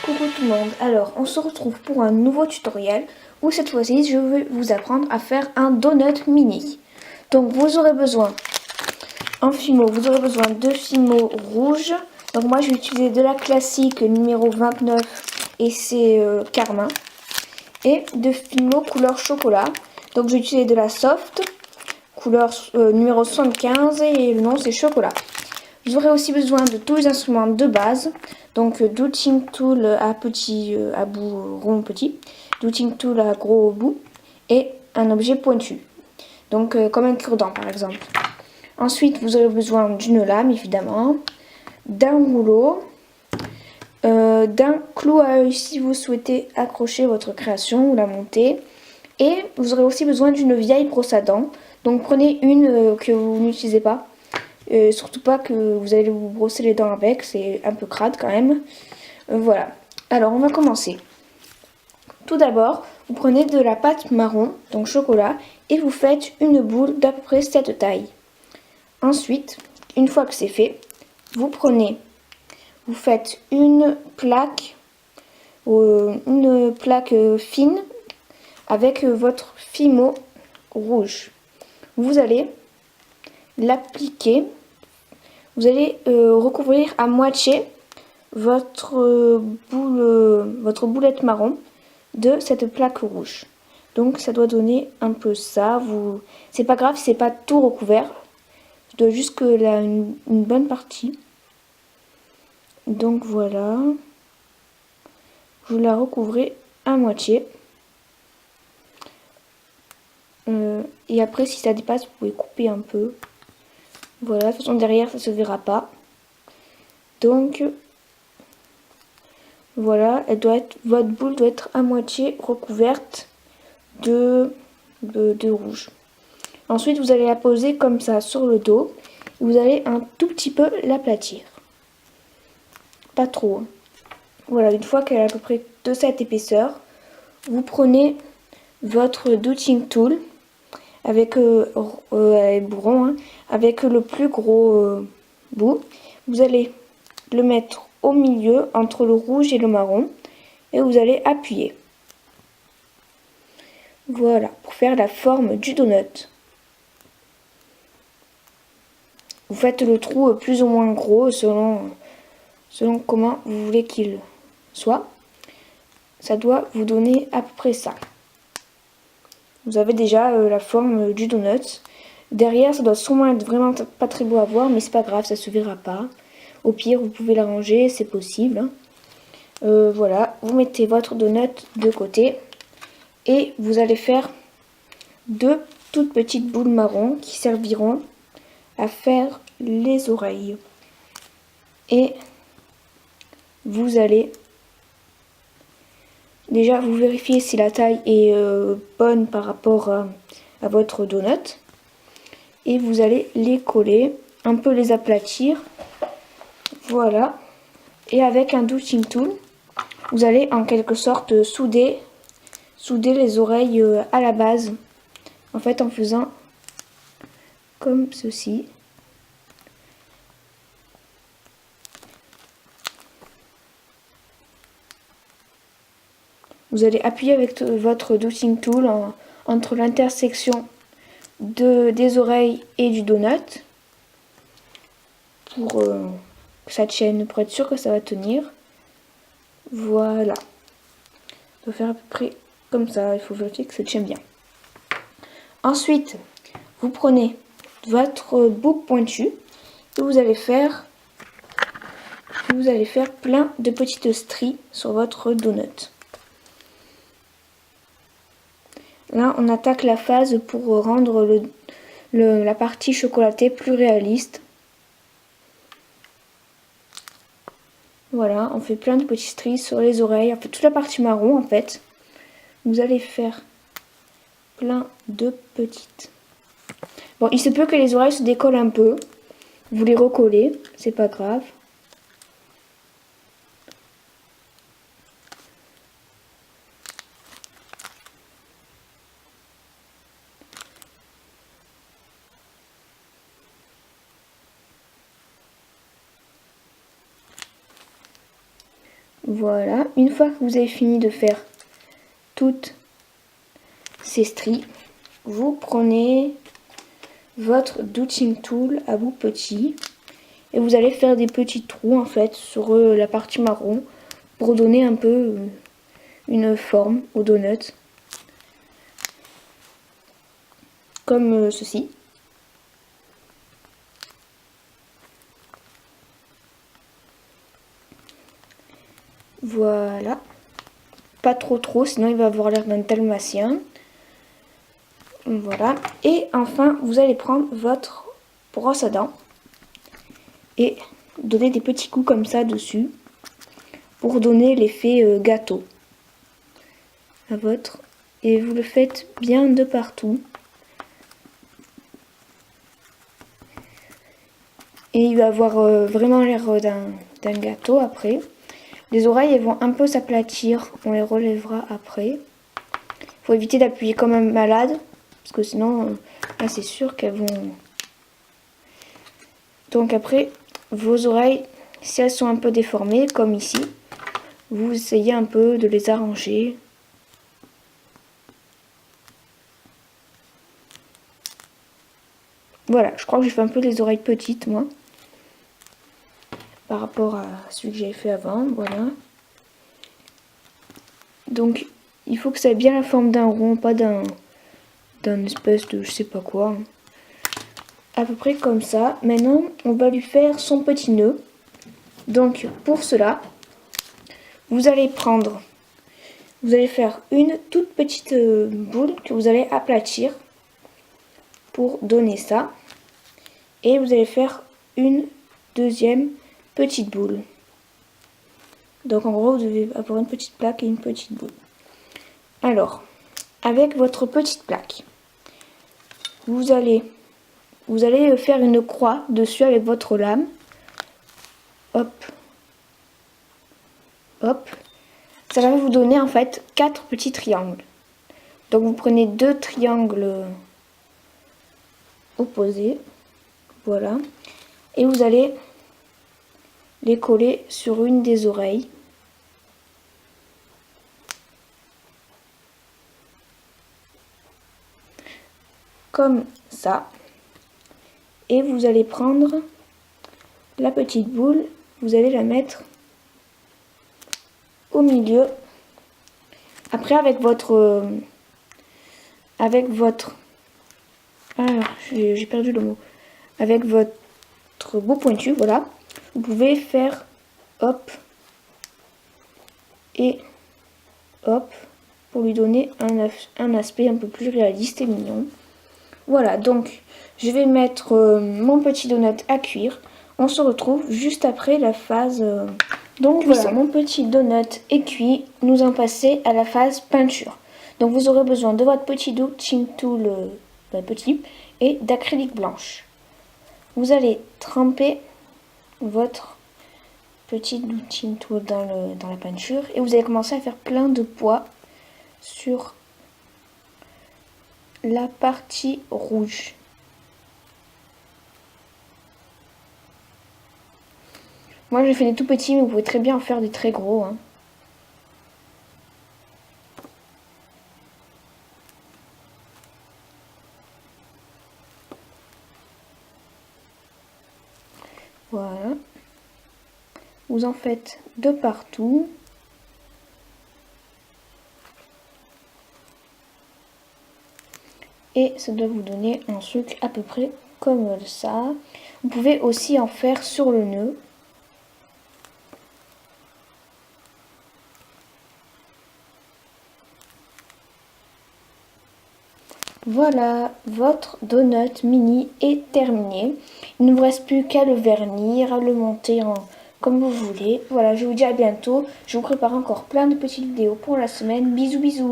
Coucou tout le monde, alors on se retrouve pour un nouveau tutoriel où cette fois-ci je vais vous apprendre à faire un donut mini. Donc vous aurez besoin en fimo, vous aurez besoin de fimo rouge. Donc moi je vais utiliser de la classique numéro 29 et c'est carmin. Et de fimo couleur chocolat. Donc je vais utiliser de la soft couleur numéro 75 et le nom c'est chocolat. Vous aurez aussi besoin de tous les instruments de base. Donc Douting Tool à bout rond petit, Douting Tool à gros bout et un objet pointu. Donc comme un cure-dent par exemple. Ensuite vous aurez besoin d'une lame évidemment, d'un rouleau, d'un clou à œil si vous souhaitez accrocher votre création ou la monter. Et vous aurez aussi besoin d'une vieille brosse à dents. Donc prenez une que vous n'utilisez pas. Surtout pas que vous allez vous brosser les dents avec, c'est un peu crade quand même. Voilà, alors on va commencer. Tout d'abord, vous prenez de la pâte marron, donc chocolat, et vous faites une boule d'à peu près cette taille. Ensuite, une fois que c'est fait, vous faites une plaque fine avec votre fimo rouge. Vous allez l'appliquer. Vous allez recouvrir à moitié votre boulette marron de cette plaque rouge. Donc ça doit donner un peu ça. C'est pas grave, c'est pas tout recouvert. Je dois juste que là une bonne partie. Donc voilà. Vous la recouvrez à moitié. Et après, si ça dépasse, vous pouvez couper un peu. Voilà, de toute façon derrière ça se verra pas. Donc voilà, votre boule doit être à moitié recouverte de rouge. Ensuite, vous allez la poser comme ça sur le dos. Vous allez un tout petit peu l'aplatir. Pas trop. Hein. Voilà, une fois qu'elle a à peu près de cette épaisseur, vous prenez votre Douting Tool avec bourron, hein, avec le plus gros bout. Vous allez le mettre au milieu entre le rouge et le marron et vous allez appuyer. Voilà, pour faire la forme du donut. Vous faites le trou plus ou moins gros selon comment vous voulez qu'il soit. Ça doit vous donner à peu près ça. Vous avez déjà la forme du donut. Derrière, ça doit sûrement être vraiment pas très beau à voir, mais c'est pas grave, ça se verra pas. Au pire, vous pouvez l'arranger, c'est possible. Hein. Voilà, vous mettez votre donut de côté et vous allez faire deux toutes petites boules marron qui serviront à faire les oreilles. Et vous allez déjà vous vérifiez si la taille est bonne par rapport à votre donut. Et vous allez les coller, un peu les aplatir. Voilà. Et avec un Douting Tool, vous allez en quelque sorte souder les oreilles à la base. En fait, en faisant comme ceci. Vous allez appuyer avec votre Douting Tool entre l'intersection des oreilles et du donut pour que ça tienne, pour être sûr que ça va tenir. Voilà. On doit faire à peu près comme ça, il faut vérifier que ça tient bien. Ensuite, vous prenez votre boucle pointue et vous allez faire plein de petites stries sur votre donut. Là, on attaque la phase pour rendre la partie chocolatée plus réaliste. Voilà, on fait plein de petits stries sur les oreilles, on fait toute la partie marron en fait. Vous allez faire plein de petites. Bon, il se peut que les oreilles se décollent un peu. Vous les recollez, c'est pas grave. Voilà, une fois que vous avez fini de faire toutes ces stries, vous prenez votre douching tool à bout petit et vous allez faire des petits trous en fait sur la partie marron pour donner un peu une forme au donut, comme ceci. Voilà, pas trop, sinon il va avoir l'air d'un dalmatien. Voilà, et enfin vous allez prendre votre brosse à dents et donner des petits coups comme ça dessus pour donner l'effet gâteau à votre, et vous le faites bien de partout et il va avoir vraiment l'air d'un gâteau après. Les oreilles elles vont un peu s'aplatir, on les relèvera après. Faut éviter d'appuyer comme un malade parce que sinon là c'est sûr qu'elles vont. Donc après vos oreilles, si elles sont un peu déformées comme ici, vous essayez un peu de les arranger. Voilà, je crois que j'ai fait un peu les oreilles petites moi par rapport à celui que j'avais fait avant. Voilà, donc il faut que ça ait bien la forme d'un rond, pas d'un espèce de je sais pas quoi. À peu près comme ça. Maintenant on va lui faire son petit nœud. Donc pour cela vous allez faire une toute petite boule que vous allez aplatir pour donner ça, et vous allez faire une deuxième petite boule. Donc en gros vous devez avoir une petite plaque et une petite boule. Alors avec votre petite plaque, vous allez faire une croix dessus avec votre lame. Hop, hop. Ça va vous donner en fait 4 petits triangles. Donc vous prenez 2 triangles opposés, voilà, et vous allez les coller sur une des oreilles. Comme ça. Et vous allez prendre la petite boule, vous allez la mettre au milieu. Après avec votre alors j'ai perdu le mot, avec votre bout pointu, voilà, vous pouvez faire hop et hop pour lui donner un aspect un peu plus réaliste et mignon. Voilà, donc je vais mettre mon petit donut à cuire. On se retrouve juste après la phase donc cuisson. Voilà, mon petit donut est cuit. Nous allons passer à la phase peinture. Donc vous aurez besoin de votre petit douching tool petit et d'acrylique blanche. Vous allez tremper votre petit douching tool dans la peinture et vous allez commencer à faire plein de pois sur la partie rouge. Moi j'ai fait des tout petits, mais vous pouvez très bien en faire des très gros, hein. Voilà. Vous en faites de partout. Et ça doit vous donner un truc à peu près comme ça. Vous pouvez aussi en faire sur le nœud. Voilà, votre donut mini est terminé. Il ne vous reste plus qu'à le vernir, à le monter comme vous voulez. Voilà, je vous dis à bientôt. Je vous prépare encore plein de petites vidéos pour la semaine. Bisous bisous.